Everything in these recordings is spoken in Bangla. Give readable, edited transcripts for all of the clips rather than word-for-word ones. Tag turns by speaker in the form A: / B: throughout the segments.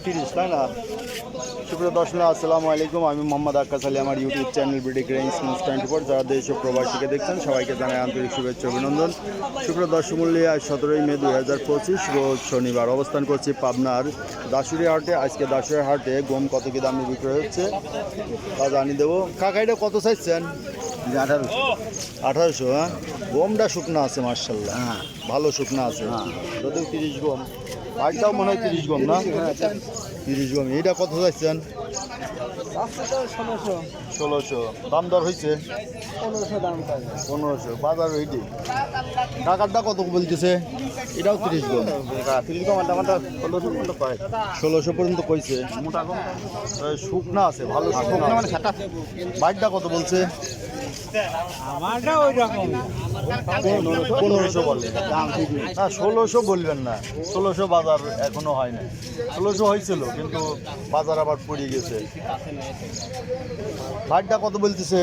A: 30 তাই না? সুপ্রিয় দর্শক আসসালামু আলাইকুম, আমি মোহাম্মদ আক্কাস আলী। আমার YouTube channel BD grains instant report যারা দেশ ও প্রবাস থেকে দেখছেন সবাইকে জানাই আন্তরিক শুভেচ্ছা অভিনন্দন। সুপ্রিয় দর্শক মূল্যে আজ 17 মে 2025 রোজ শনিবার অবস্থান করছি পাবনার দাসুরিয়া হাটে। আজকে দাসুরিয়া হাটে গম কত কি দামে বিক্রয় হচ্ছে তা জানিয়ে দেবো। কাকা এটা কত চাইছেন? 1800। হ্যাঁ, গমটা শুকনো আছে মার্শাল্লাহ, হ্যাঁ ভালো শুকনো আছে, যদিও 30 গম। ভাইটাও মনে হয় 30 গম না? 30 গম। এইটা কত চাইছেন? 1600। দাম দর হয়েছে 1500 বাজার হইতে। টাকারটা কত বলতেছে? এটাও 30 গম। 1600 পর্যন্ত কইছে। মোটা গম শুকনা আছে, ভালো শুকনা। বাইকটা কত বলছে? 1500 বলে না, 1600 বলবেন না। 1600 বাজার এখনো হয় না। 1600 হয়েছিল কিন্তু বাজার আবার পড়ে গেছে। বাইকটা কত বলতেছে?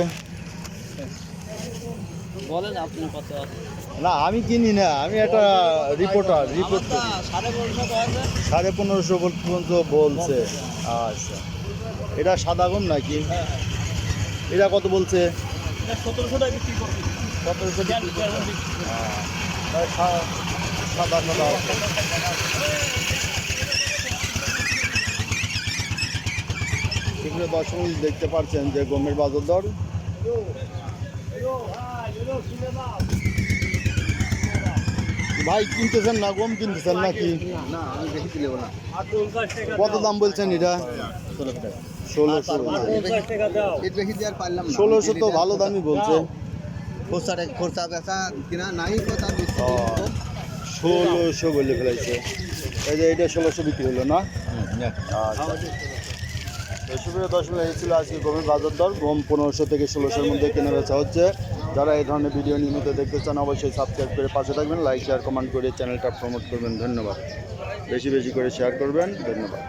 B: বলেন আপনি কত?
A: না আমি কিনি না, আমি একটা রিপোর্ট 1550 পর্যন্ত বলছে। আচ্ছা, এটা সাদা গম নাকি? এটা কত বলছে?
B: 1700 টাকা বিক্রি করছি।
A: 1700 সাদা সাদা। দর্শক দেখতে পাচ্ছেন যে গমের বাজার দর। ভাই কিনতেছেন না, গম কিনতেছেন নাকি? কত দাম বলছেন এটা? 1600। 1600 তো ভালো দামই বলছে। 1600 বলে ফেলাইছে। এই যে এটা 1600 বিক্রি হলো না? সুপ্রিয় দর্শক, এই ছিল আজকে গমের বাজার দর। গম 1500 থেকে 1600-র মধ্যে কেনা বেচা হচ্ছে। যারা এই ধরনের ভিডিও নিয়মিত দেখতে চান অবশ্যই সাবস্ক্রাইব করে পাশে থাকবেন, লাইক শেয়ার কমেন্ট করে চ্যানেলটা প্রমোট করবেন। ধন্যবাদ। বেশি বেশি করে শেয়ার করবেন। ধন্যবাদ।